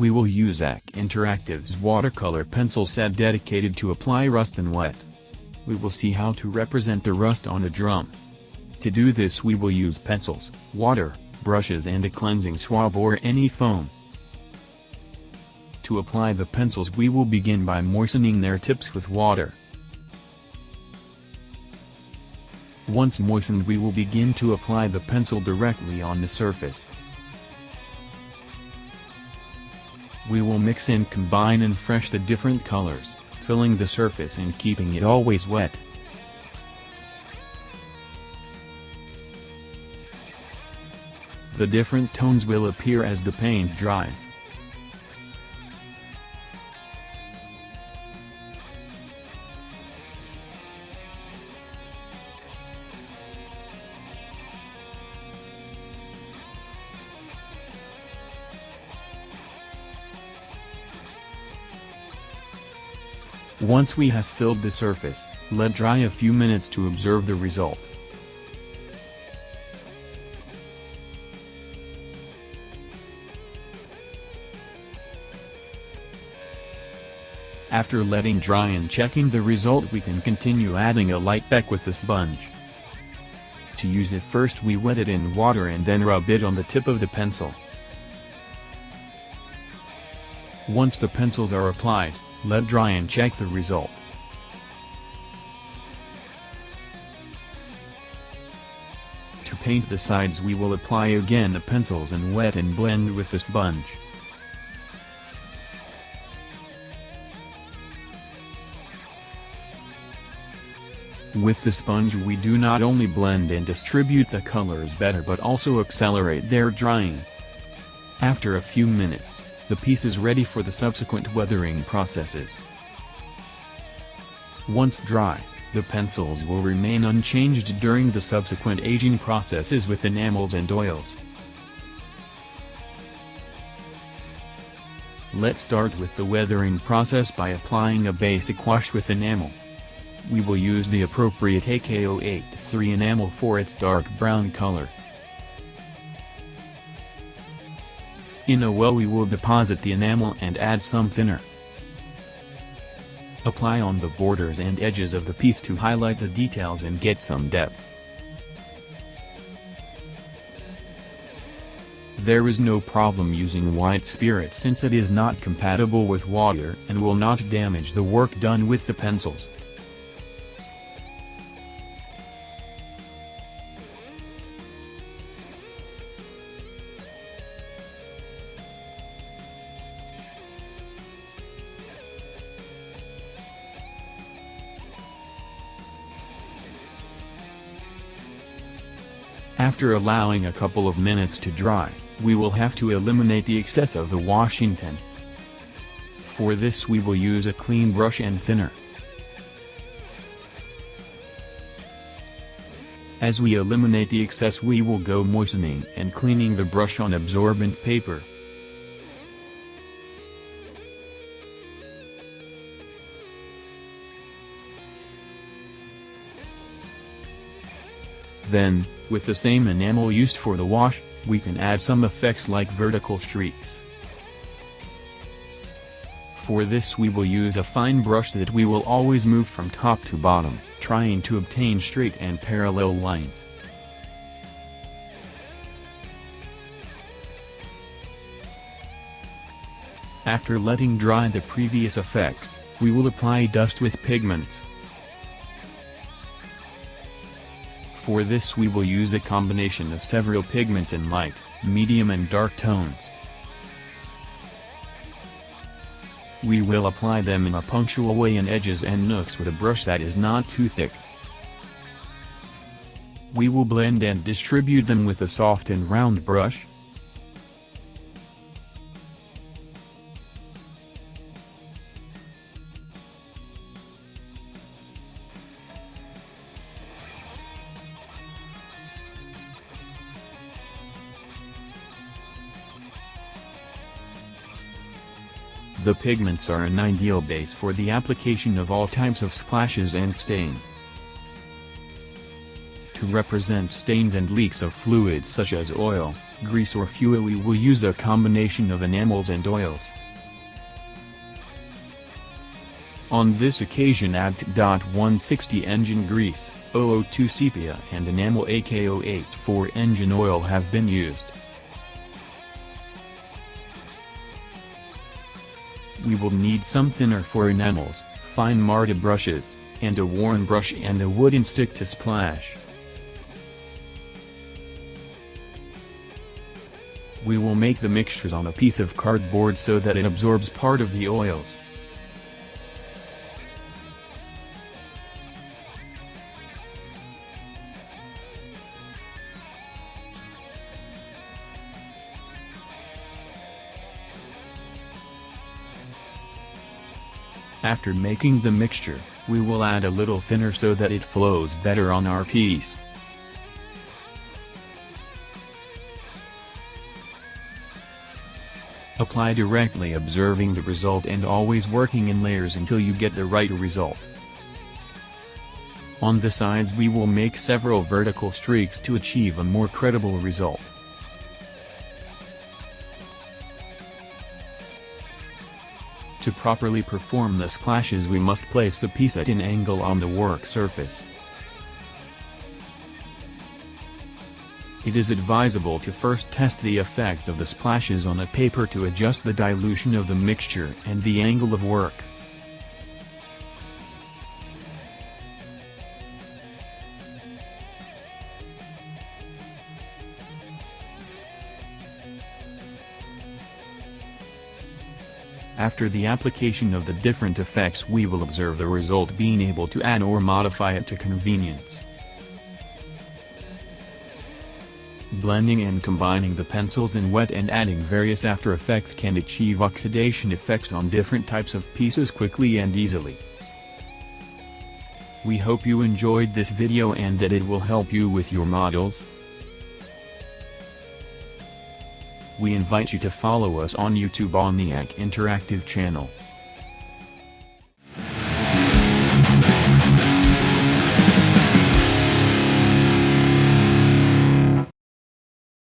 We will use AC Interactive's watercolor pencil set dedicated to apply rust and wet. We will see how to represent the rust on a drum. To do this we will use pencils, water, brushes and a cleansing swab or any foam. To apply the pencils we will begin by moistening their tips with water. Once moistened we will begin to apply the pencil directly on the surface. We will mix and combine and fresh the different colors, filling the surface and keeping it always wet. The different tones will appear as the paint dries. Once we have filled the surface, let dry a few minutes to observe the result. After letting dry and checking the result we can continue adding a light beck with the sponge. To use it first we wet it in water and then rub it on the tip of the pencil. Once the pencils are applied, let dry and check the result. To paint the sides we will apply again the pencils and wet and blend with the sponge. With the sponge we do not only blend and distribute the colors better but also accelerate their drying. After a few minutes, the piece is ready for the subsequent weathering processes. Once dry, the pencils will remain unchanged during the subsequent aging processes with enamels and oils. Let's start with the weathering process by applying a basic wash with enamel. We will use the appropriate AK083 enamel for its dark brown color. In a well we will deposit the enamel and add some thinner. Apply on the borders and edges of the piece to highlight the details and get some depth. There is no problem using white spirit since it is not compatible with water and will not damage the work done with the pencils. After allowing a couple of minutes to dry, we will have to eliminate the excess of the washing tin. For this we will use a clean brush and thinner. As we eliminate the excess we will go moistening and cleaning the brush on absorbent paper. Then, with the same enamel used for the wash, we can add some effects like vertical streaks. For this we will use a fine brush that we will always move from top to bottom, trying to obtain straight and parallel lines. After letting dry the previous effects, we will apply dust with pigment. For this we will use a combination of several pigments in light, medium and dark tones. We will apply them in a punctual way in edges and nooks with a brush that is not too thick. We will blend and distribute them with a soft and round brush. The pigments are an ideal base for the application of all types of splashes and stains. To represent stains and leaks of fluids such as oil, grease or fuel, we will use a combination of enamels and oils. On this occasion add T.160 engine grease, 002 sepia and enamel AK084 engine oil have been used. We will need some thinner for enamels, fine Marta brushes, and a worn brush and a wooden stick to splash. We will make the mixtures on a piece of cardboard so that it absorbs part of the oils. After making the mixture, we will add a little thinner so that it flows better on our piece. Apply directly, observing the result and always working in layers until you get the right result. On the sides we will make several vertical streaks to achieve a more credible result. To properly perform the splashes we must place the piece at an angle on the work surface. It is advisable to first test the effect of the splashes on a paper to adjust the dilution of the mixture and the angle of work. After the application of the different effects, we will observe the result, being able to add or modify it to convenience. Blending and combining the pencils in wet and adding various after effects can achieve oxidation effects on different types of pieces quickly and easily. We hope you enjoyed this video and that it will help you with your models. We invite you to follow us on YouTube on the Untitled Interactive channel.